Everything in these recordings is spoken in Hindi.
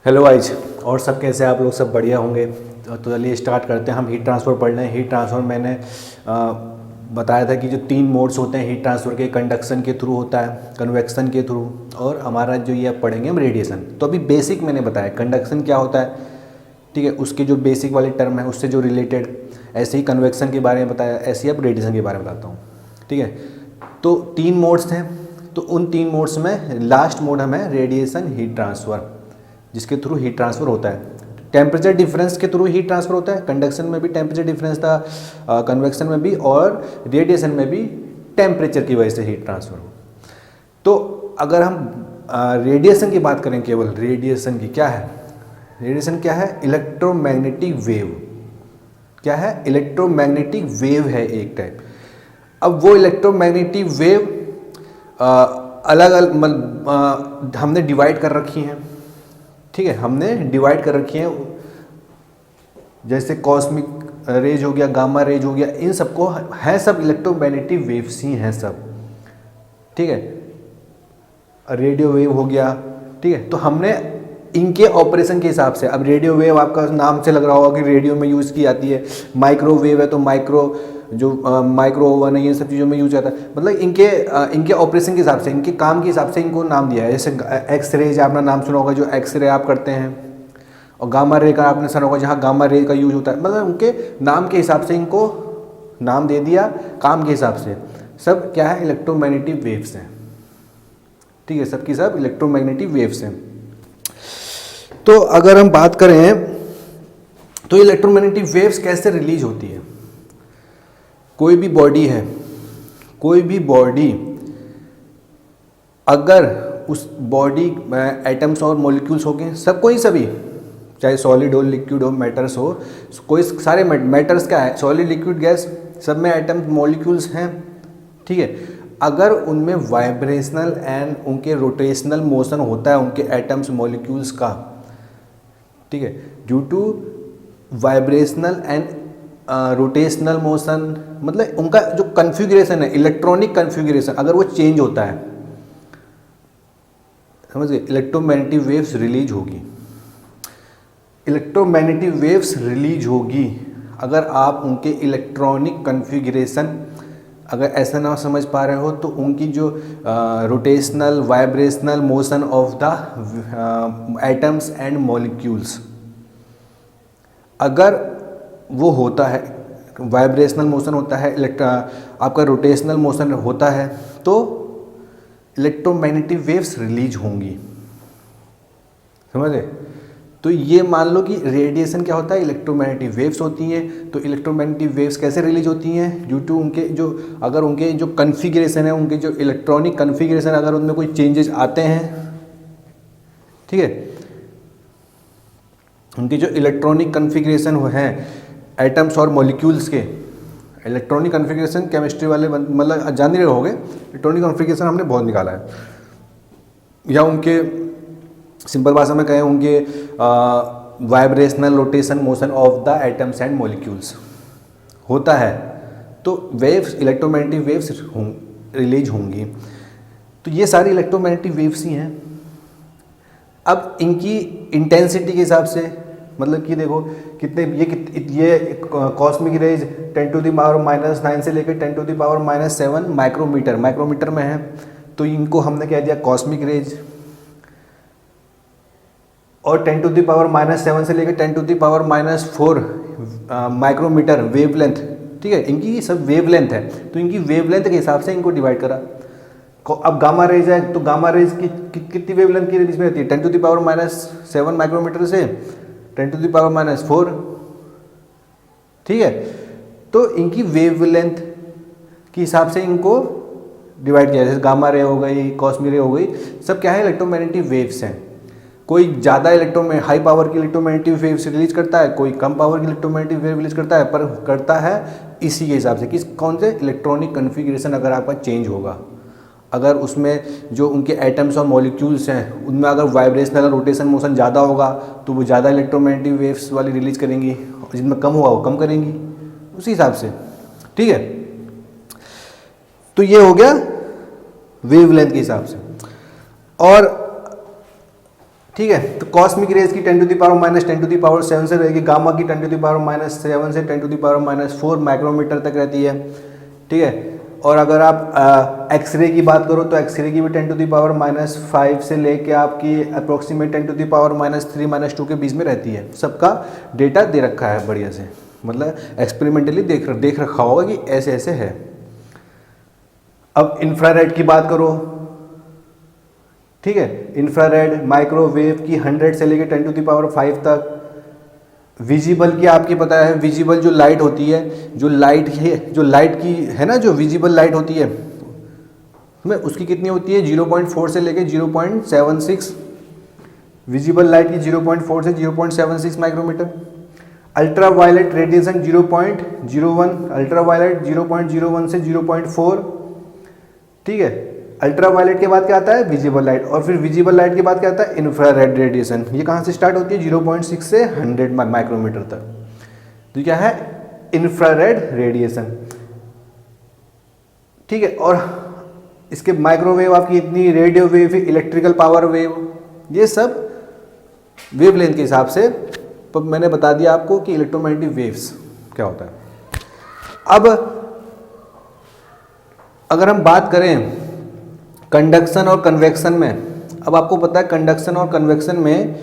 हेलो गाइज, और सब कैसे आप लोग? सब बढ़िया होंगे। तो चलिए स्टार्ट करते हैं। हम हीट ट्रांसफ़र पढ़ रहे हैं। हीट ट्रांसफ़र मैंने बताया था कि जो 3 मोड्स होते हैं हीट ट्रांसफ़र के, कंडक्शन के थ्रू होता है, कन्वेक्शन के थ्रू, और हमारा जो ये पढ़ेंगे हम रेडिएशन। तो अभी बेसिक मैंने बताया कंडक्शन क्या होता है, ठीक है, उसके जो बेसिक वाले टर्म है उससे जो रिलेटेड। ऐसे ही कन्वेक्शन के बारे में बताया, ऐसे ही अब रेडिएशन के बारे में बताता हूँ, ठीक है। तो 3 मोड्स हैं, तो उन 3 मोड्स में लास्ट मोड हमें रेडिएशन हीट ट्रांसफ़र, जिसके थ्रू हीट ट्रांसफ़र होता है। टेम्परेचर डिफरेंस के थ्रू हीट ट्रांसफ़र होता है। कंडक्शन में भी टेम्परेचर डिफरेंस था, कन्वेक्शन में भी, और रेडिएशन में भी टेम्परेचर की वजह से हीट ट्रांसफ़र हो। तो अगर हम रेडिएशन की बात करें, केवल रेडिएशन की, क्या है रेडिएशन? क्या है? Electromagnetic wave. क्या है? इलेक्ट्रोमैग्नेटिक वेव है एक टाइप। अब वो इलेक्ट्रोमैग्नेटिक वेव अलग अलग हमने डिवाइड कर रखी हैं, ठीक है, हमने डिवाइड कर रखी हैं। जैसे कॉस्मिक रेज हो गया, गामा रेज हो गया, इन सबको है, सब इलेक्ट्रोमैग्नेटिक वेव्स ही हैं सब, ठीक है। रेडियो वेव हो गया, ठीक है। तो हमने इनके ऑपरेशन के हिसाब से, अब रेडियो वेव आपका नाम से लग रहा होगा कि रेडियो में यूज़ की जाती है, माइक्रोवेव है तो माइक्रो ओवन है, ये सब चीज़ों में यूज आता है। मतलब इनके ऑपरेशन के हिसाब से, इनके काम के हिसाब से इनको नाम दिया है। जैसे एक्स रे आपने नाम सुना होगा, जो एक्स रे आप करते हैं, और गामा रे का आपने सुना होगा, जहाँ गामा रे का यूज होता है। मतलब उनके नाम के हिसाब से इनको नाम दे दिया, काम के हिसाब से। सब क्या है? इलेक्ट्रोमैग्नेटिक वेव्स हैं, ठीक है, सबकी सब इलेक्ट्रोमैग्नेटिक वेव्स हैं। तो अगर हम बात करें तो इलेक्ट्रोमैग्नेटिक वेव्स कैसे रिलीज होती है? कोई भी बॉडी है, कोई भी बॉडी, अगर उस बॉडी में एटम्स और मॉलिक्यूल्स हो गए, सब कोई सभी, चाहे सॉलिड हो, लिक्विड हो, मैटर्स हो, कोई सारे मैटर्स क्या है, सॉलिड, लिक्विड, गैस, सब में एटम्स मॉलिक्यूल्स हैं, ठीक है। अगर उनमें वाइब्रेशनल एंड उनके रोटेशनल मोशन होता है, उनके एटम्स मॉलिक्यूल्स का, ठीक है, due to vibrational and rotational motion, मतलब उनका जो कन्फिग्रेशन है, इलेक्ट्रॉनिक कन्फिग्रेशन, अगर वो चेंज होता है, समझ गए, इलेक्ट्रोमैग्नेटिक वेव्स रिलीज होगी। इलेक्ट्रोमैग्नेटिक वेव्स रिलीज होगी अगर आप उनके इलेक्ट्रॉनिक कन्फिग्रेशन अगर ऐसा ना समझ पा रहे हो, तो उनकी जो rotational vibrational motion of the atoms and molecules, अगर वो होता है, वाइब्रेशनल मोशन होता है, आपका रोटेशनल मोशन होता है, तो इलेक्ट्रोमैग्नेटिक वेव्स रिलीज होंगी, समझे। तो ये मान लो कि रेडिएशन क्या होता है, इलेक्ट्रोमैग्नेटिक वेव्स होती हैं। तो इलेक्ट्रोमैग्नेटिक वेव्स कैसे रिलीज होती हैं? ड्यू टू उनके जो, अगर उनके जो कन्फिग्रेशन है, उनके जो इलेक्ट्रॉनिक कन्फिग्रेशन, अगर उनमें कोई चेंजेस आते हैं, ठीक है, उनके जो इलेक्ट्रॉनिक कन्फिग्रेशन है एटम्स और मॉलिक्यूल्स के, इलेक्ट्रॉनिक कन्फिग्रेशन केमिस्ट्री वाले मतलब जान ही रहे होगे, इलेक्ट्रॉनिक कन्फिग्रेशन हमने बहुत निकाला है। या उनके सिंपल भाषा में कहें, उनके vibrational rotation motion of the atoms and molecules होता है, तो वेव्स, इलेक्ट्रोमैग्नेटिक वेव्स रिलीज होंगी। तो ये सारी इलेक्ट्रोमैग्नेटिक वेव्स ही हैं। अब इनकी इंटेंसिटी के हिसाब से, मतलब कि देखो कितने, ये कॉस्मिक रेज 10⁻⁻9 से लेकर 10⁻⁻7 माइक्रोमीटर में है। तो इनको हमने कह दिया कॉस्मिक रेज। और 10⁻⁻7 से लेकर 10⁻⁻4 माइक्रोमीटर वेवलेंथ, ठीक है, इनकी सब वेवलेंथ है। तो इनकी वेवलेंथ के हिसाब से इनको डिवाइड करा। अब गामा रेज है, तो गामा रेज की कितनी वेवलेंथ की रेंज में रहती है? 10⁻⁻7 माइक्रोमीटर से 10⁻⁻4, ठीक है। तो इनकी वेवलेंथ के हिसाब से इनको डिवाइड किया, जैसे गामा रे हो गई, कॉस्मिक रे हो गई, सब क्या है, इलेक्ट्रोमैग्नेटिक वेव्स हैं। कोई ज़्यादा हाई पावर की इलेक्ट्रोमैग्नेटिक वेव्स रिलीज करता है, कोई कम पावर की इलेक्ट्रोमैग्नेटिक वेव रिलीज करता है, पर करता है इसी के हिसाब से, कौन से, इलेक्ट्रॉनिक कन्फिग्रेशन अगर आपका चेंज होगा, अगर उसमें जो उनके एटम्स और मॉलिक्यूल्स हैं उनमें अगर वाइब्रेशनल और रोटेशन मोशन ज़्यादा होगा, तो वो ज़्यादा इलेक्ट्रोमैग्नेटिक वेव्स वाली रिलीज करेंगी, और जिनमें कम होगा वो कम करेंगी, उसी हिसाब से, ठीक है। तो ये हो गया वेवलेंथ के हिसाब से। और ठीक है। तो कॉस्मिक रेज की 10 to the power minus 10 to the power 7 से रहेगी, गामा की 10 टू द पावर माइनस 7 से 10 to the power minus 4 micrometre तक रहती है। ठीक है। और अगर आप एक्सरे की बात करो तो एक्सरे की भी 10 टू दी पावर माइनस 5 से लेके आपकी approximate 10 to the power minus 3 minus 2 के बीच में रहती है। सबका डेटा दे रखा है बढ़िया से, मतलब एक्सपेरिमेंटली देख रखा होगा कि ऐसे ऐसे है। अब इंफ्रारेड की बात करो, ठीक है, इंफ्रारेड माइक्रोवेव की 100 से लेके 10 टू दी पावर 5 तक। विजिबल की आपकी पता है, विजिबल जो लाइट होती है, जो लाइट की है ना, जो विजिबल लाइट होती है में उसकी कितनी होती है 0.4 से लेके 0.76। विजिबल लाइट की 0.4 से 0.76 micrometre. Ultra violet radiation 0.01, ultra violet 0.01 से 0.4। ठीक है। अल्ट्रा वायलेट के बाद क्या आता है विजिबल लाइट, और फिर विजिबल लाइट के बाद क्या आता है इंफ्रारेड रेडिएशन। ये कहाँ से स्टार्ट होती है 0.6 से 100 माइक्रोमीटर तक। तो क्या है इंफ्रारेड रेडिएशन। ठीक है। और इसके माइक्रोवेव आपकी इतनी, radio wave, electrical power wave, ये सब वेवलेंथ के हिसाब से मैंने बता दिया आपको कि इलेक्ट्रोमैग्नेटिक वेव्स क्या होता है। अब अगर हम बात करें कंडक्शन और कन्वेक्शन में, अब आपको पता है कंडक्शन और कन्वेक्शन में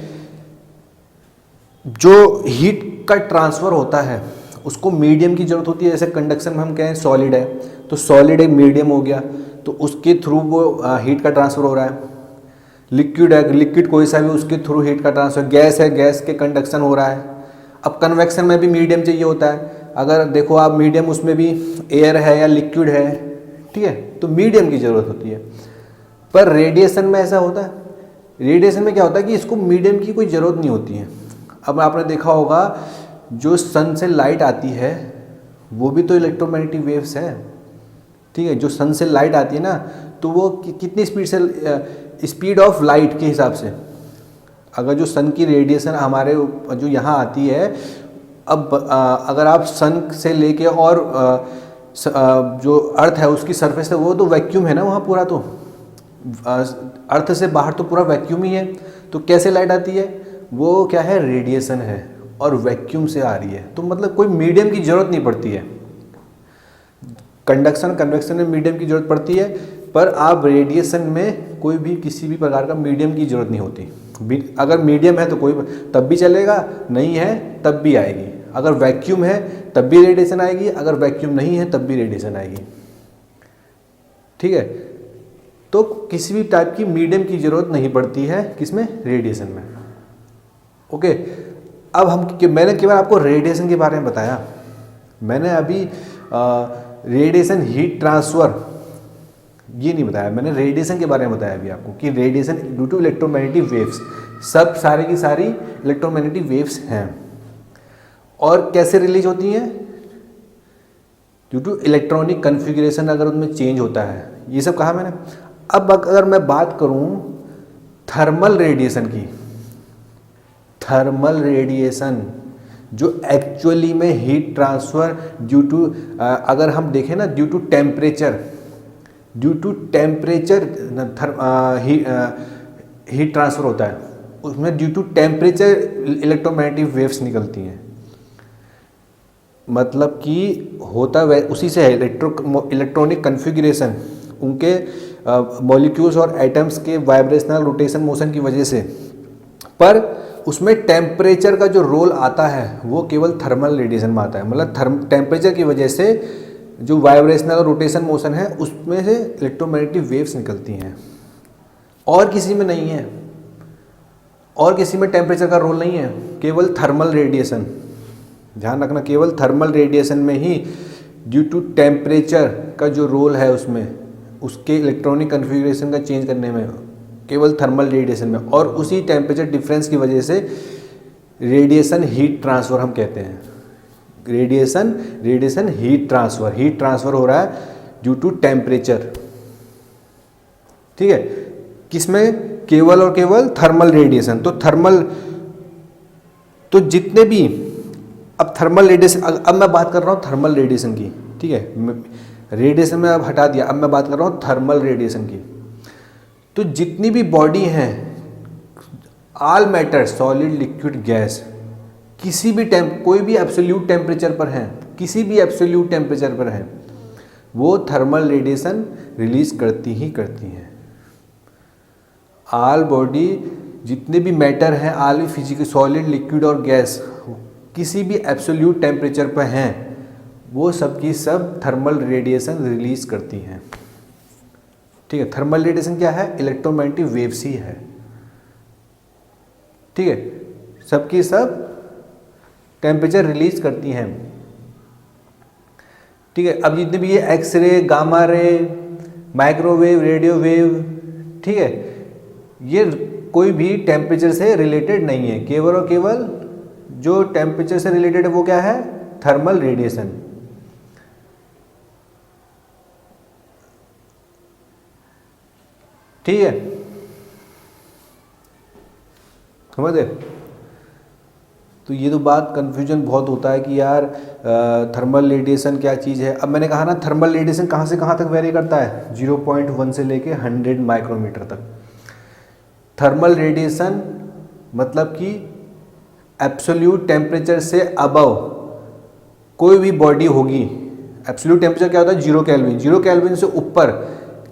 जो हीट का ट्रांसफ़र होता है उसको मीडियम की ज़रूरत होती है। जैसे कंडक्शन में हम कहें सॉलिड है, तो सॉलिड एक मीडियम हो गया, तो उसके थ्रू वो हीट का ट्रांसफ़र हो रहा है। लिक्विड है, लिक्विड कोई सा भी, उसके थ्रू हीट का ट्रांसफ़र। गैस है, गैस के कंडक्शन हो रहा है। अब कन्वेक्शन में भी मीडियम चाहिए होता है। अगर देखो आप मीडियम, उसमें भी एयर है या लिक्विड है, ठीक है, तो मीडियम की ज़रूरत होती है। पर रेडिएशन में ऐसा होता है, रेडिएशन में क्या होता है कि इसको मीडियम की कोई ज़रूरत नहीं होती है। अब आपने देखा होगा जो सन से लाइट आती है वो भी तो इलेक्ट्रोमैग्नेटिक वेव्स है। ठीक है। जो सन से लाइट आती है ना, तो वो कितनी स्पीड से, स्पीड ऑफ लाइट के हिसाब से, अगर जो सन की रेडिएशन हमारे जो यहाँ आती है, अब अगर आप सन से लेके और जो अर्थ है उसकी सरफेस है, वो तो वैक्यूम है ना वहाँ पूरा, तो अर्थ से बाहर तो पूरा वैक्यूम ही है। तो कैसे लाइट आती है, वो क्या है रेडिएशन है और वैक्यूम से आ रही है। तो मतलब कोई मीडियम की ज़रूरत नहीं पड़ती है। कंडक्शन कन्वेक्शन में मीडियम की ज़रूरत पड़ती है, पर आप रेडिएशन में कोई भी किसी भी प्रकार का मीडियम की ज़रूरत नहीं होती। अगर मीडियम है तो कोई तब भी चलेगा, नहीं है तब भी आएगी। अगर वैक्यूम है तब भी रेडिएशन आएगी, अगर वैक्यूम नहीं है तब भी रेडिएशन आएगी। ठीक है। तो किसी भी टाइप की मीडियम की ज़रूरत नहीं पड़ती है, किसमें, रेडिएशन में। ओके। अब मैंने केवल आपको रेडिएशन के बारे में बताया। मैंने अभी रेडिएशन हीट ट्रांसफ़र ये नहीं बताया, मैंने रेडिएशन के बारे में बताया अभी आपको कि radiation due to electromagnetic waves, सब सारी की सारी इलेक्ट्रोमैग्नेटिक वेव्स हैं। और कैसे रिलीज होती हैं, ड्यू टू इलेक्ट्रॉनिक कन्फिग्रेशन, अगर उनमें चेंज होता है। ये सब कहा मैंने। अब अगर मैं बात करूं थर्मल रेडिएशन की, थर्मल रेडिएशन जो एक्चुअली में हीट ट्रांसफ़र ड्यू टू, अगर हम देखें ना, due to temperature heat transfer होता है, उसमें due to temperature electromagnetic waves निकलती हैं। मतलब कि होता वह उसी से है, इलेक्ट्रॉनिक कन्फिग्रेशन, उनके मॉलिक्यूल्स और एटम्स के वाइब्रेशनल रोटेशन मोशन की वजह से। पर उसमें टेम्परेचर का जो रोल आता है वो केवल थर्मल रेडिएशन में आता है। मतलब टेम्परेचर की वजह से जो वाइब्रेशनल रोटेशन मोशन है उसमें से इलेक्ट्रोमैग्नेटिक वेव्स निकलती हैं, और किसी में नहीं है। और किसी में टेम्परेचर का रोल नहीं है, केवल थर्मल रेडिएशन। ध्यान रखना, केवल थर्मल रेडिएशन में ही ड्यू टू टेम्परेचर का जो रोल है उसमें, उसके इलेक्ट्रॉनिक कन्फिग्रेशन का चेंज करने में, केवल थर्मल रेडिएशन में। और उसी टेम्परेचर डिफरेंस की वजह से रेडिएशन हीट ट्रांसफ़र हम कहते हैं। रेडिएशन हीट ट्रांसफ़र हो रहा है ड्यू टू टेम्परेचर। ठीक है। किसमें, केवल और केवल थर्मल रेडिएशन। तो जितने भी, अब थर्मल रेडिएशन, अब मैं बात कर रहा हूँ थर्मल रेडिएशन की। ठीक है। रेडिएशन में अब हटा दिया, अब मैं बात कर रहा हूँ थर्मल रेडिएशन की। तो जितनी भी बॉडी हैं, all matter solid liquid gas किसी भी कोई भी एब्सोल्यूट टेम्परेचर पर है, किसी भी एब्सोल्यूट टेम्परेचर पर है, वो थर्मल रेडिएशन रिलीज करती ही करती हैं। ऑल बॉडी जितने भी मैटर हैं, ऑल फिजिकल सॉलिड लिक्विड और गैस किसी भी एब्सोल्यूट टेम्परेचर पर हैं, वो सब की सब थर्मल रेडिएशन रिलीज करती हैं। ठीक है, थर्मल रेडिएशन क्या है? इलेक्ट्रोमैग्नेटिक वेव्स ही है। ठीक है, सबकी सब टेम्परेचर रिलीज करती हैं। ठीक है, अब जितने भी ये x ray, gamma ray, microwave, radio wave, ठीक है, ये कोई भी टेम्परेचर से रिलेटेड नहीं है। केवल और केवल जो टेम्परेचर से रिलेटेड है वो क्या है? Thermal radiation. ठीक है, समझे? तो ये तो बात कन्फ्यूजन बहुत होता है कि यार थर्मल रेडिएशन क्या चीज़ है। अब मैंने कहा ना, थर्मल रेडिएशन कहाँ से कहाँ तक वेरी करता है? 0.1 से लेके 100 माइक्रोमीटर तक। थर्मल रेडिएशन मतलब कि एब्सोल्यूट टेम्परेचर से अबव कोई भी बॉडी होगी। एब्सोल्यूट टेम्परेचर क्या होता है? 0 केल्विन। 0 केल्विन से ऊपर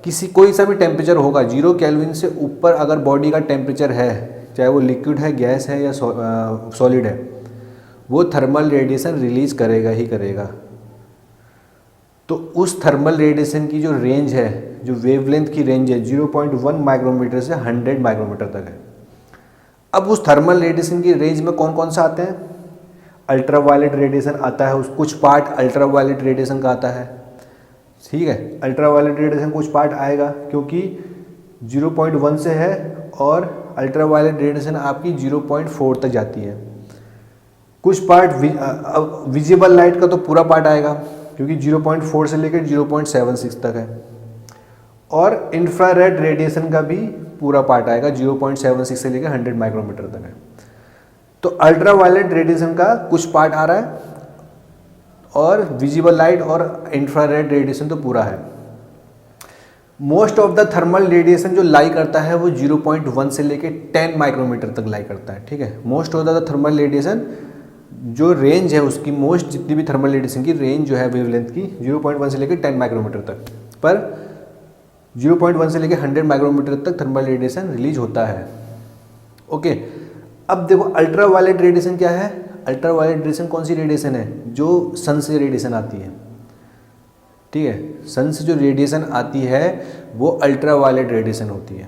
किसी कोई सा भी टेम्परेचर होगा, 0 केल्विन से ऊपर अगर बॉडी का टेम्परेचर है, चाहे वो लिक्विड है, गैस है या सॉलिड है, वो थर्मल रेडिएशन रिलीज करेगा ही करेगा। तो उस थर्मल रेडिएशन की जो रेंज है, जो वेवलेंथ की रेंज है, 0.1 माइक्रोमीटर से 100 माइक्रोमीटर तक है। अब उस थर्मल रेडिएशन की रेंज में कौन कौन सा आते हैं? अल्ट्रावायलेट रेडिएशन आता है, उस कुछ पार्ट अल्ट्रावायलेट रेडिएशन का आता है। ठीक है, अल्ट्रावायलेट रेडिएशन कुछ पार्ट आएगा क्योंकि 0.1 से है, और अल्ट्रावायलेट रेडिएशन आपकी 0.4 तक जाती है। कुछ पार्ट विजिबल लाइट का तो पूरा पार्ट आएगा क्योंकि 0.4 से लेकर 0.76 तक है, और इंफ्रारेड रेडिएशन का भी पूरा पार्ट आएगा, 0.76 से लेकर 100 माइक्रोमीटर तक है। तो अल्ट्रावायलेट रेडिएशन का कुछ पार्ट आ रहा है, और विजिबल लाइट और इंफ्रारेड रेडिएशन तो पूरा है। Most of the thermal radiation जो लाई करता है वो 0.1 से लेके 10 माइक्रोमीटर तक लाई करता है। ठीक है, most of the thermal radiation जो रेंज है उसकी, मोस्ट जितनी भी थर्मल रेडिएशन की रेंज जो है वेवलेंथ की 0.1 से लेके 10 माइक्रोमीटर तक, पर 0.1 से लेके 100 माइक्रोमीटर तक थर्मल रेडिएशन रिलीज होता है। ओके, अब देखो अल्ट्रावायलेट रेडिएशन क्या है? अल्ट्रावायलेट रेडिएशन कौन सी रेडिएशन है? जो सन से रेडिएशन आती है। ठीक है, सन से जो रेडिएशन आती है वो अल्ट्रावायलेट रेडिएशन होती है।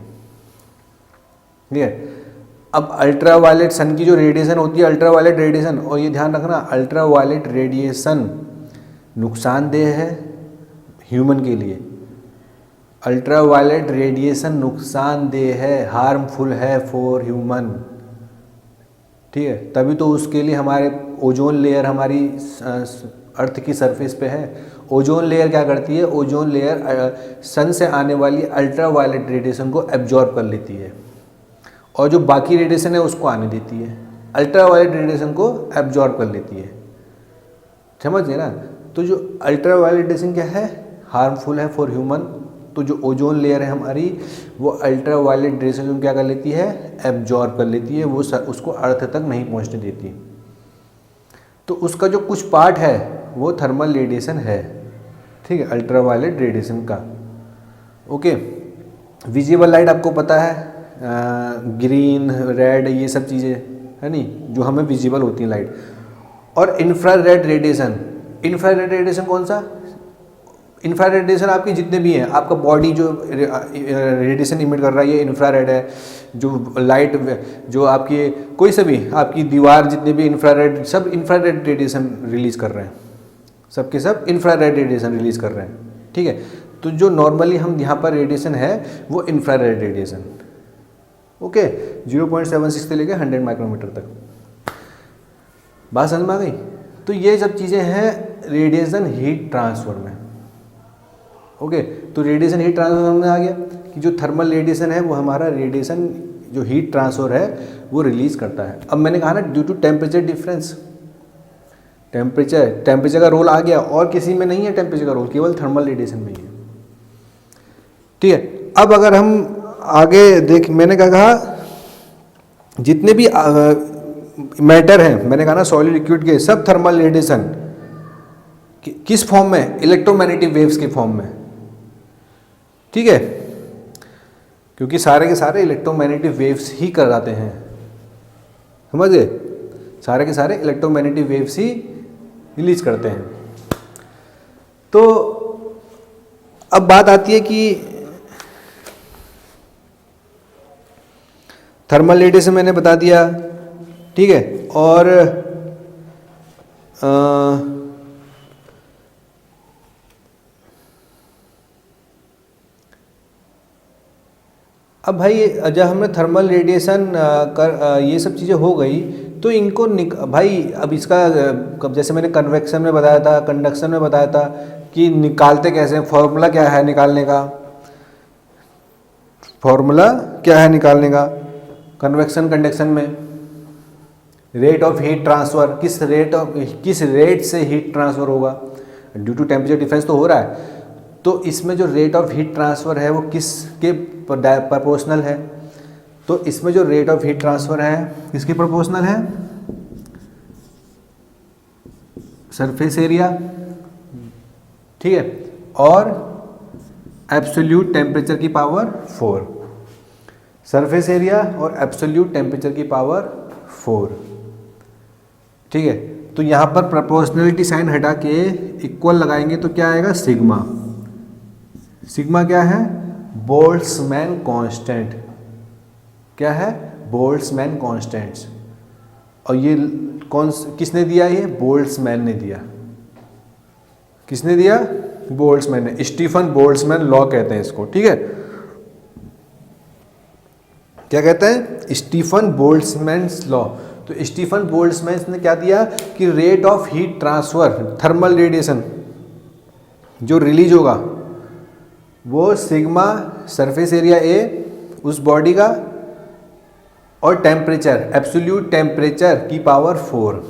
ठीक है, अब अल्ट्रावायलेट सन की जो रेडिएशन होती है, अल्ट्रावायलेट रेडिएशन, और ये ध्यान रखना, अल्ट्रावायलेट रेडिएशन नुकसानदेह है ह्यूमन के लिए। अल्ट्रावायलेट रेडिएशन नुकसानदेह है, हार्मफुल है फॉर ह्यूमन। ठीक है, तभी तो उसके लिए हमारे ओजोन लेयर हमारी अर्थ की सरफेस पे है। ओजोन लेयर क्या करती है? ओजोन लेयर सन से आने वाली अल्ट्रावायलेट रेडिएशन को एब्जॉर्ब कर लेती है, और जो बाकी रेडिएशन है उसको आने देती है। अल्ट्रावायलेट रेडिएशन को एब्जॉर्ब कर लेती है, समझ गए ना? तो जो अल्ट्रावायलेट रेडिएशन क्या है? हार्मफुल है फॉर ह्यूमन। तो जो ओजोन लेयर है हमारी, वो अल्ट्रावायलेट रेडिएशन क्या कर लेती है? एब्जॉर्ब कर लेती है, वो उसको अर्थ तक नहीं पहुंचने देती। तो उसका जो कुछ पार्ट है वो थर्मल रेडिएशन है। ठीक है, अल्ट्रावायलेट रेडिएशन का। ओके, विजिबल लाइट आपको पता है, ग्रीन, रेड, ये सब चीज़ें है नहीं जो हमें विजिबल होती हैं लाइट। और इंफ्रारेड रेडिएशन, इंफ्रारेड रेडिएशन कौन सा? इंफ्रारेड रेडिएशन आपकी जितने भी हैं, आपका बॉडी जो रेडिएशन इमिट कर रहा है ये इंफ्रारेड है। जो लाइट जो आपकी कोई से भी आपकी दीवार जितने भी इंफ्रारेड, सब इंफ्रारेड रेडिएशन रिलीज कर रहे हैं, सबके सब इंफ्रारेड रेडिएशन रिलीज कर रहे हैं। ठीक है, तो जो नॉर्मली हम यहाँ पर रेडिएशन है वो इंफ्रारेड रेडिएशन। ओके, 0.76 से लेकर 100 माइक्रोमीटर तक। बात समझ में आ गई? तो ये सब चीज़ें हैं रेडिएशन हीट ट्रांसफर में। ओके, तो रेडिएशन हीट ट्रांसफर में आ गया कि जो थर्मल रेडिएशन है वो हमारा रेडिएशन जो हीट ट्रांसफर है वो रिलीज करता है। अब मैंने कहा ना, due to temperature difference, temperature का रोल आ गया, और किसी में नहीं है टेम्परेचर का रोल, केवल थर्मल रेडिएशन में ही है। ठीक है, अब अगर हम आगे देख, मैंने क्या कहा, जितने भी मैटर हैं, मैंने कहा ना सॉलिड लिक्विड के, सब थर्मल रेडिएशन किस फॉर्म में, इलेक्ट्रोमैग्नेटिक वेव्स के फॉर्म में, ठीक है, क्योंकि सारे के सारे इलेक्ट्रोमैग्नेटिक वेव्स ही कराते हैं, समझ गए, सारे के सारे इलेक्ट्रोमैग्नेटिक वेव्स ही रिलीज करते हैं। तो अब बात आती है कि थर्मल रेडिएशन मैंने बता दिया, ठीक है, और अब भाई जब हमने थर्मल रेडिएशन ये सब चीज़ें हो गई, तो इनको भाई अब इसका जैसे मैंने कन्वेक्शन में बताया था, कंडक्शन में बताया था कि निकालते कैसे हैं, फॉर्मूला क्या है निकालने का, फॉर्मूला क्या है निकालने का कन्वेक्शन कंडक्शन में, रेट ऑफ हीट ट्रांसफ़र, किस रेट से हीट ट्रांसफ़र होगा, ड्यू टू टेम्परेचर डिफरेंस तो हो रहा है, तो इसमें जो रेट ऑफ हीट ट्रांसफ़र है वो किसके प्रोपोर्शनल है, तो इसमें जो रेट ऑफ हीट ट्रांसफ़र है किसके प्रोपोर्शनल है, सरफेस एरिया, ठीक है, और एब्सोल्यूट टेम्परेचर की पावर 4, सरफेस एरिया और एब्सोल्यूट टेम्परेचर की पावर 4, ठीक है। तो यहाँ पर प्रोपोर्शनलिटी साइन हटा के इक्वल लगाएंगे तो क्या आएगा, सिग्मा, सिग्मा क्या है, बोल्ट्जमैन कांस्टेंट, क्या है, बोल्ट्जमैन कांस्टेंट्स, और ये किसने दिया, ये बोल्ट्जमैन ने दिया, किसने दिया, बोल्ट्जमैन ने, स्टीफन बोल्ट्जमैन लॉ कहते हैं इसको, ठीक है, क्या कहते हैं, स्टीफन बोल्ट्जमैन लॉ। तो स्टीफन बोल्ट्जमैन ने क्या दिया कि rate of heat transfer, thermal radiation जो रिलीज होगा वो सिग्मा सरफेस एरिया ए उस बॉडी का और टेम्परेचर, एब्सोल्यूट टेम्परेचर की पावर 4,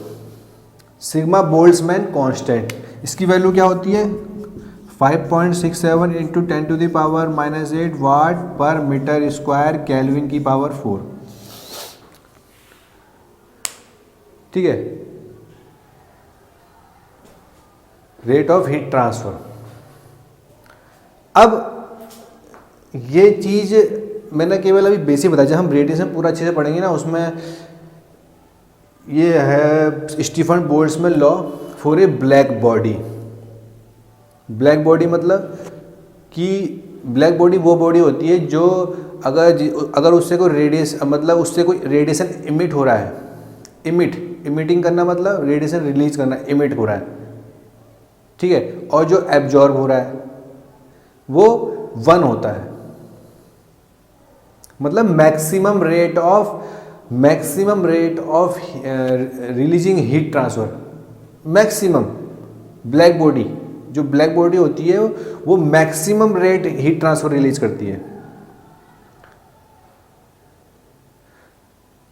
सिग्मा बोल्ट्जमैन कांस्टेंट, इसकी वैल्यू क्या होती है, 5.67 इंटू 10⁻⁻8 वाट पर मीटर स्क्वायर केल्विन की पावर 4, ठीक है, रेट ऑफ हीट ट्रांसफर। अब ये चीज़ मैंने केवल अभी बेसिक बताया, जब हम रेडिएशन पूरा अच्छे से पढ़ेंगे ना, उसमें ये है Stefan Boltzmann law for a black body. Black body मतलब कि ब्लैक बॉडी वो बॉडी होती है जो अगर उससे कोई रेडिएशन, मतलब उससे कोई रेडिएशन इमिट हो रहा है, इमिटिंग करना मतलब रेडिएशन रिलीज करना, इमिट हो रहा है, ठीक है, और जो एब्जॉर्ब हो रहा है वो 1 होता है, मतलब maximum rate of releasing heat transfer, maximum, black body, जो ब्लैक बॉडी होती है वो maximum rate heat transfer release करती है,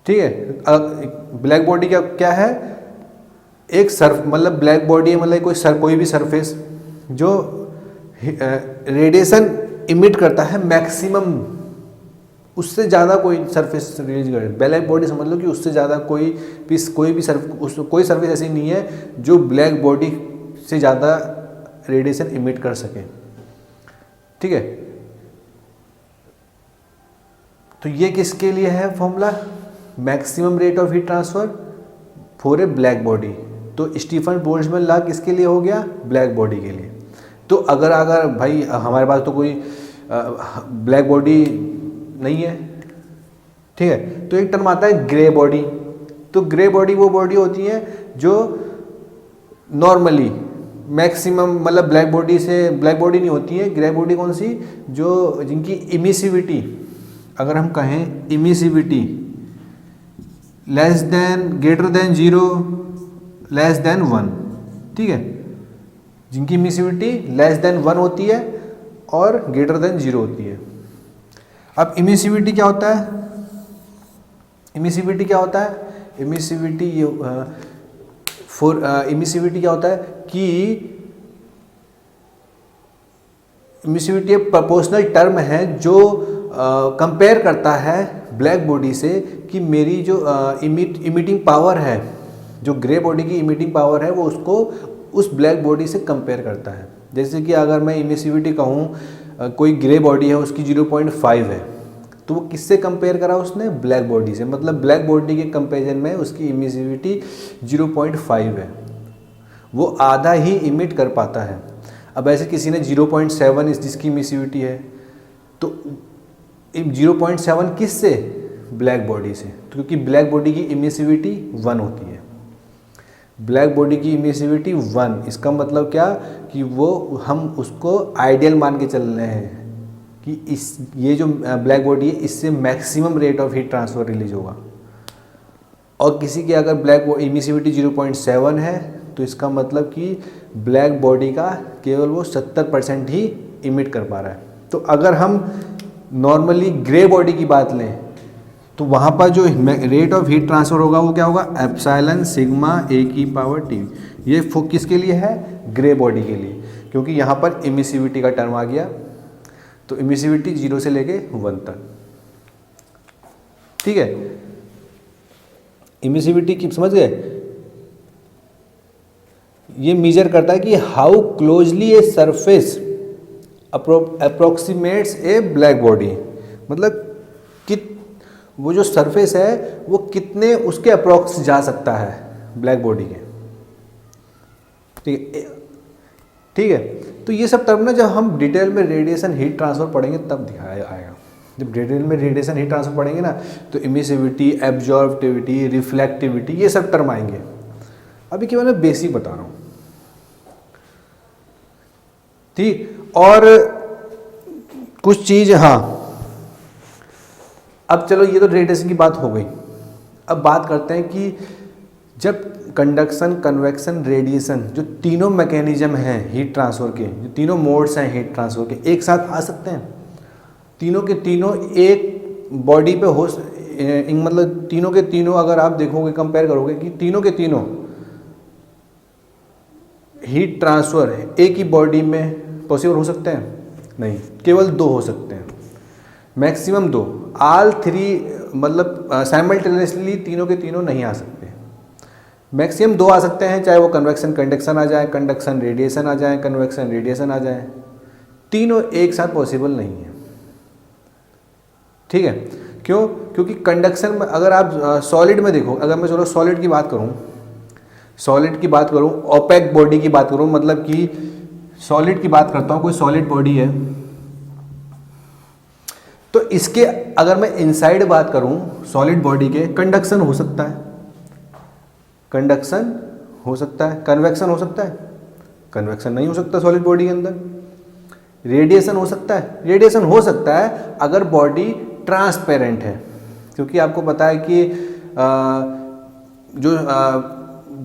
ठीक है। ब्लैक बॉडी क्या है, एक मतलब ब्लैक बॉडी है, मतलब कोई भी सरफेस जो रेडिएशन इमिट करता है मैक्सिमम, उससे ज़्यादा कोई सरफेस रिलीज करे, ब्लैक बॉडी समझ लो कि उससे ज़्यादा कोई सरफेस ऐसी नहीं है जो ब्लैक बॉडी से ज़्यादा रेडिएशन इमिट कर सके, ठीक है। तो ये किसके लिए है formula, maximum rate of heat transfer for a black body. तो स्टीफन बोल्ट्जमैन लॉ किसके लिए हो गया, ब्लैक बॉडी के लिए। तो अगर भाई हमारे पास तो कोई ब्लैक बॉडी नहीं है, ठीक है, तो एक टर्म आता है ग्रे बॉडी। तो ग्रे बॉडी वो बॉडी होती है जो नॉर्मली मैक्सिमम, मतलब ब्लैक बॉडी नहीं होती है, ग्रे बॉडी कौन सी, जो जिनकी इमिसिविटी, अगर हम कहें emissivity greater than 0 less than 1, ठीक है, जिनकी इमिसिविटी लेस देन 1 होती है और ग्रेटर देन 0 होती है। अब इमिसिविटी क्या होता है, इमिसिविटी क्या होता है कि इमिसिविटी एक प्रोपोर्शनल टर्म है जो कंपेयर करता है ब्लैक बॉडी से कि मेरी जो इमिटिंग पावर है, जो ग्रे बॉडी की इमिटिंग पावर है, वो उसको उस ब्लैक बॉडी से कंपेयर करता है। जैसे कि अगर मैं इमिसिविटी कहूँ, कोई ग्रे बॉडी है उसकी 0.5 है, तो वो किससे कंपेयर करा उसने? ब्लैक बॉडी से। मतलब ब्लैक बॉडी के कंपेरिजन में उसकी इमिसिविटी 0.5 है, वो आधा ही इमिट कर पाता है। अब ऐसे किसी ने 0.7 इस जिसकी इमिसिविटी है, तो 0.7 किससे? ब्लैक बॉडी से। तो क्योंकि ब्लैक बॉडी की इमिसिविटी 1 होती है, ब्लैक बॉडी की इमिसिविटी 1, इसका मतलब क्या कि वो हम उसको आइडियल मान के चल रहे हैं कि ये जो ब्लैक बॉडी है इससे maximum rate of heat transfer release होगा। और किसी की अगर ब्लैक इमिसिविटी 0.7 है तो इसका मतलब कि ब्लैक बॉडी का केवल वो 70% ही इमिट कर पा रहा है। तो अगर हम नॉर्मली ग्रे बॉडी की बात लें तो वहाँ पर जो रेट ऑफ हीट ट्रांसफ़र होगा वो क्या होगा? एप्सिलॉन सिग्मा ए की पावर टी। ये किसके लिए है? ग्रे बॉडी के लिए, क्योंकि यहाँ पर इमिसिविटी का टर्म आ गया। तो इमिसिविटी 0 से लेके 1 तक, ठीक है। इमिसिविटी की समझ गए? ये मेजर करता है कि how closely a surface approximates a black body, मतलब कि वो जो सरफेस है वो कितने उसके अप्रोक्स जा सकता है ब्लैक बॉडी के, ठीक है। तो ये सब टर्म ना जब हम डिटेल में रेडिएशन हीट ट्रांसफ़र पढ़ेंगे तब दिखाया आएगा। जब डिटेल में रेडिएशन हीट ट्रांसफ़र पढ़ेंगे ना तो इमिसिविटी, एब्जॉर्बिविटी, रिफ्लेक्टिविटी, ये सब टर्म आएंगे। अभी केवल मैं बेसिक बता रहा हूँ, ठीक। और कुछ चीज़, हाँ, अब चलो ये तो रेडिएशन की बात हो गई। अब बात करते हैं कि जब कंडक्शन, कन्वेक्शन, रेडिएशन, जो तीनों मैकेनिज्म हैं हीट ट्रांसफ़र के, जो तीनों मोड्स हैं हीट ट्रांसफ़र के, एक साथ आ सकते हैं। तीनों के तीनों एक बॉडी पे हो, मतलब तीनों के तीनों अगर आप देखोगे, कंपेयर करोगे कि तीनों के तीनों हीट ट्रांसफ़र एक ही बॉडी में पॉसिबल हो सकते हैं? नहीं, केवल 2 हो सकते हैं, मैक्सिमम 2। ऑल 3 मतलब साइमल्टेनियसली तीनों के तीनों नहीं आ सकते। मैक्सिमम 2 आ सकते हैं, चाहे वो कन्वेक्शन कंडक्शन आ जाए, कंडक्शन रेडिएशन आ जाए, कन्वेक्शन रेडिएशन आ जाए। तीनों एक साथ पॉसिबल नहीं है, ठीक है। क्यों? क्योंकि कंडक्शन में अगर आप सॉलिड में देखो, अगर मैं चलो सॉलिड की बात करूं, ओपेक बॉडी की बात करूं, मतलब कि सॉलिड की बात करता हूं, कोई सॉलिड बॉडी है तो इसके अगर मैं इनसाइड बात करूं सॉलिड बॉडी के, कंडक्शन हो सकता है, कंडक्शन हो सकता है, कन्वेक्शन हो सकता है, कन्वेक्शन नहीं हो सकता सॉलिड बॉडी के अंदर। रेडिएशन हो सकता है, रेडिएशन हो सकता है अगर बॉडी ट्रांसपेरेंट है, क्योंकि आपको पता है कि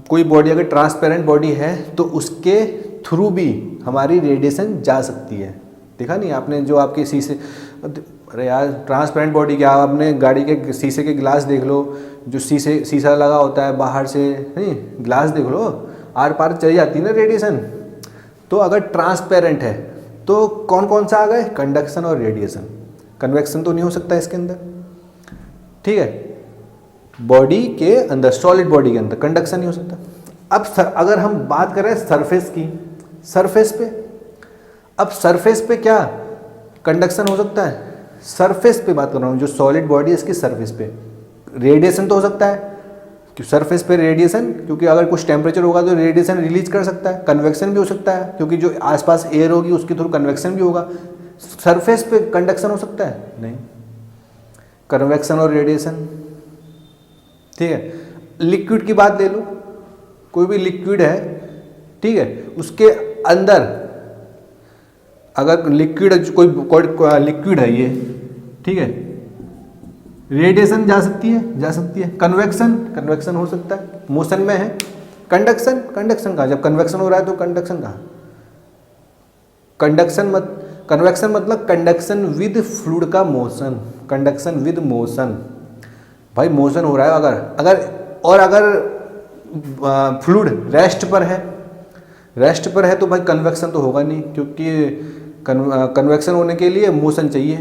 कोई बॉडी अगर ट्रांसपेरेंट बॉडी है तो उसके थ्रू भी हमारी रेडिएशन जा सकती है। देखा नहीं आपने, जो आपके शीशे, अरे यार ट्रांसपेरेंट बॉडी क्या, आप अपने गाड़ी के शीशे के ग्लास देख लो, जो शीशा लगा होता है बाहर से, नहीं ग्लास देख लो, आर पार चली जाती है ना रेडिएशन। तो अगर ट्रांसपेरेंट है तो कौन कौन सा आ गए? कंडक्शन और रेडिएशन। कन्वेक्शन तो नहीं हो सकता इसके अंदर, ठीक है। बॉडी के अंदर, सॉलिड बॉडी के अंदर कंडक्शन नहीं हो सकता। अब अगर हम बात करें सरफेस की, सरफेस पे, अब सरफेस पे क्या कंडक्शन हो सकता है? सरफेस पे बात कर रहा हूँ, जो सॉलिड बॉडी है इसकी सरफेस पे रेडिएशन तो हो सकता है, क्योंकि सरफेस पे रेडिएशन, क्योंकि अगर कुछ टेम्परेचर होगा तो रेडिएशन रिलीज कर सकता है। कन्वेक्शन भी हो सकता है, क्योंकि जो आसपास एयर होगी उसके थ्रू कन्वेक्शन भी होगा। सरफेस पे कंडक्शन हो सकता है? नहीं। कन्वेक्शन और रेडिएशन, ठीक है। लिक्विड की बात ले लो, कोई भी लिक्विड है, ठीक है, उसके अंदर अगर लिक्विड, कोई लिक्विड है ये, ठीक है, रेडिएशन जा सकती है। कन्वेक्शन हो सकता है, मोशन में है। कंडक्शन कहाँ? जब कन्वेक्शन हो रहा है तो कंडक्शन कहाँ? कन्वेक्शन मतलब कंडक्शन विद फ्लूइड का मोशन, कंडक्शन विद मोशन। भाई मोशन हो रहा है अगर फ्लूइड रेस्ट पर है तो भाई कन्वेक्शन तो होगा नहीं, क्योंकि कन्वेक्शन होने के लिए मोशन चाहिए।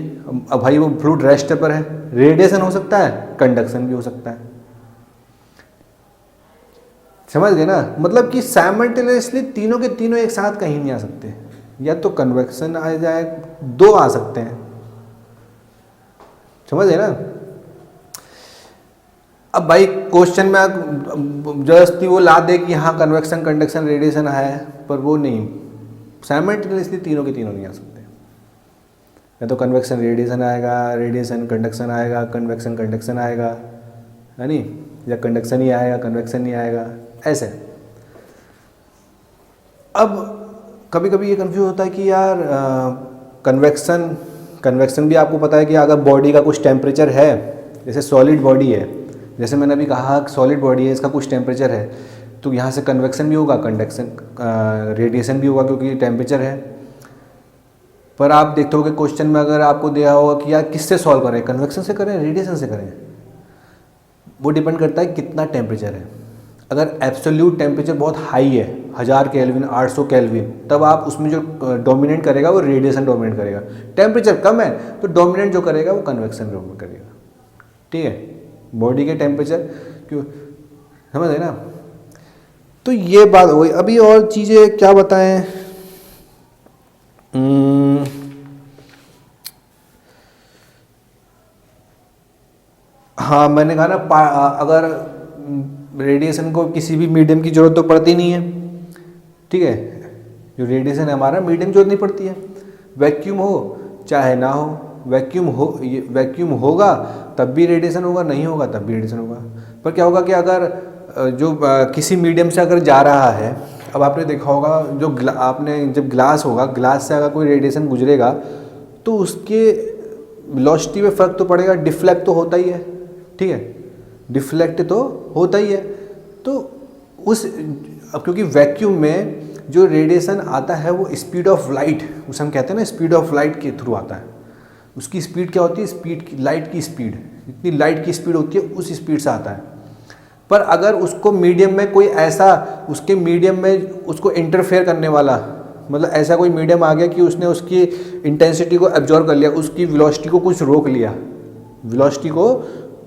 अब भाई वो फ्लूइड रेस्ट पर है, रेडिएशन हो सकता है, कंडक्शन भी हो सकता है। समझ गए ना, मतलब कि साइमल्टेनियसली तीनों के तीनों एक साथ कहीं नहीं आ सकते, या तो कन्वेक्शन आ जाए, दो आ सकते हैं। समझ गए ना। अब भाई क्वेश्चन में जस्ट वो ला दे कि हाँ कन्वेक्शन कंडक्शन रेडिएशन है, पर वो नहीं, साइमल्टेनियसली तीनों के तीनों नहीं आ सकते। या तो कन्वेक्शन रेडिएशन आएगा, रेडिएशन कंडक्शन आएगा, कन्वेक्शन कंडक्शन आएगा, है नहीं, या कंडक्शन ही आएगा, कन्वेक्शन नहीं आएगा, ऐसे। अब कभी कभी ये कंफ्यूज होता है कि यार कन्वेक्शन भी आपको पता है कि अगर बॉडी का कुछ टेम्परेचर है, जैसे सॉलिड बॉडी है, जैसे मैंने अभी कहा सॉलिड बॉडी है, इसका कुछ टेम्परेचर है, तो यहाँ से कन्वेक्शन भी होगा, कंडक्शन रेडिएशन भी होगा, क्योंकि टेम्परेचर है। पर आप देखते हो कि क्वेश्चन में अगर आपको दिया होगा कि यार किससे सॉल्व करें, कन्वेक्शन से करें, रेडिएशन से करें, वो डिपेंड करता है कितना टेम्परेचर है। अगर एब्सोल्यूट टेम्परेचर बहुत हाई है, 1000 केल्विन, 800 केल्विन, तब आप उसमें जो डोमिनेट करेगा वो रेडिएशन डोमिनेट करेगा। टेम्परेचर कम है तो डोमिनेट जो करेगा वो कन्वेक्शन डोमिनेट करेगा। ठीक है, बॉडी के टेम्परेचर क्यों, समझ गए ना। तो ये बात हो गई। अभी और चीज़ें क्या बताएं, हाँ मैंने कहा ना अगर रेडिएशन को किसी भी मीडियम की ज़रूरत तो पड़ती नहीं है। ठीक है, जो रेडिएशन है हमारा मीडियम जरूरत नहीं पड़ती है, वैक्यूम हो चाहे ना हो, वैक्यूम होगा तब भी रेडिएशन होगा, नहीं होगा तब भी रेडिएशन होगा। पर क्या होगा कि अगर जो किसी मीडियम से अगर जा रहा है, अब आपने देखा होगा जो आपने जब ग्लास होगा, ग्लास से अगर कोई रेडिएशन गुजरेगा तो उसके वेलोसिटी में फ़र्क तो पड़ेगा, डिफ्लेक्ट तो होता ही है। ठीक है, डिफ्लेक्ट तो होता ही है। तो उस अब क्योंकि वैक्यूम में जो रेडिएशन आता है वो स्पीड ऑफ लाइट, उसे हम कहते हैं ना स्पीड ऑफ लाइट के थ्रू आता है। उसकी स्पीड क्या होती है, स्पीड की, लाइट की स्पीड, जितनी लाइट की स्पीड होती है उस स्पीड से आता है। पर अगर उसको मीडियम में कोई ऐसा, उसके मीडियम में उसको इंटरफेयर करने वाला, मतलब ऐसा कोई मीडियम आ गया कि उसने उसकी इंटेंसिटी को एब्जॉर्ब कर लिया, उसकी वेलोसिटी को कुछ रोक लिया, वेलोसिटी को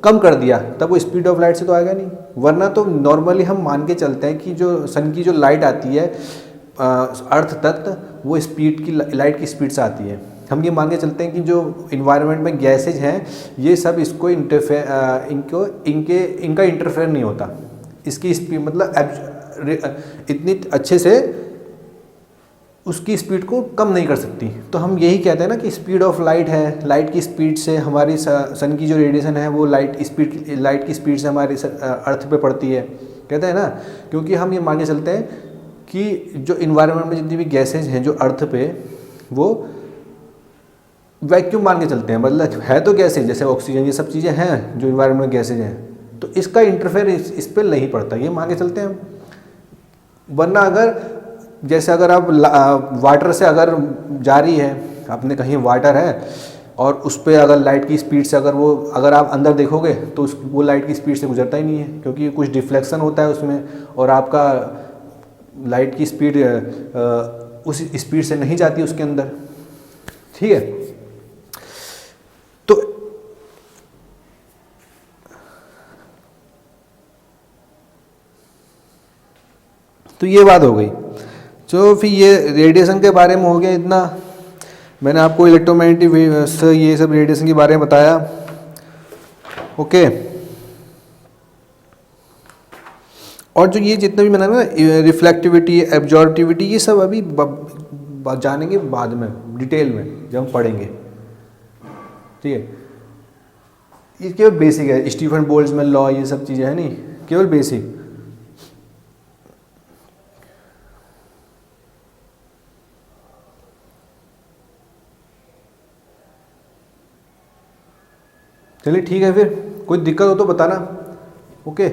कम कर दिया, तब वो स्पीड ऑफ लाइट से तो आएगा नहीं। वरना तो नॉर्मली हम मान के चलते हैं कि जो सन की जो लाइट आती है अर्थ तक, वो स्पीड की, लाइट की स्पीड से आती है। हम ये मान के चलते हैं कि जो इन्वायरमेंट में गैसेज हैं ये सब इसको इनका इंटरफेयर नहीं होता, इसकी स्पीड मतलब इतनी अच्छे से उसकी स्पीड को कम नहीं कर सकती। तो हम यही कहते हैं ना कि स्पीड ऑफ लाइट है, लाइट की स्पीड से हमारी सन की जो रेडिएशन है वो लाइट की स्पीड से हमारी अर्थ पे पड़ती है, कहते हैं ना। क्योंकि हम ये मान के चलते हैं कि जो इन्वायरमेंट में जितनी भी गैसेज हैं जो अर्थ पे, वो वैक्यूम मान के चलते हैं, मतलब है तो गैसेज, जैसे ऑक्सीजन, ये सब चीज़ें हैं जो इन्वायरमेंट में गैसेज हैं, तो इसका इंटरफेयर इस पर नहीं पड़ता, ये मान के चलते हैं। वरना अगर जैसे अगर आप वाटर से अगर जा रही है, आपने कहीं वाटर है और उस पर अगर लाइट की स्पीड से अगर आप अंदर देखोगे तो वो लाइट की स्पीड से गुजरता ही नहीं है, क्योंकि कुछ डिफ्लेक्शन होता है उसमें, और आपका लाइट की स्पीड उस स्पीड से नहीं जाती उसके अंदर। ठीक है, तो ये बात हो गई। तो फिर ये रेडिएशन के बारे में हो गया इतना, मैंने आपको इलेक्ट्रोमैग्नेटिक वेव्स ये सब रेडिएशन के बारे में बताया। ओके, और जो ये जितना भी मैंने ना रिफ्लेक्टिविटी, एब्जॉर्बिविटी, ये सब अभी जानेंगे बाद में डिटेल में जब हम पढ़ेंगे। ठीक है, ये केवल बेसिक है, स्टीफन बोल्ट्जमैन लॉ, ये सब चीज़ें हैं, नहीं केवल बेसिक। चलिए ठीक है, फिर कोई दिक्कत हो तो बताना। ओके।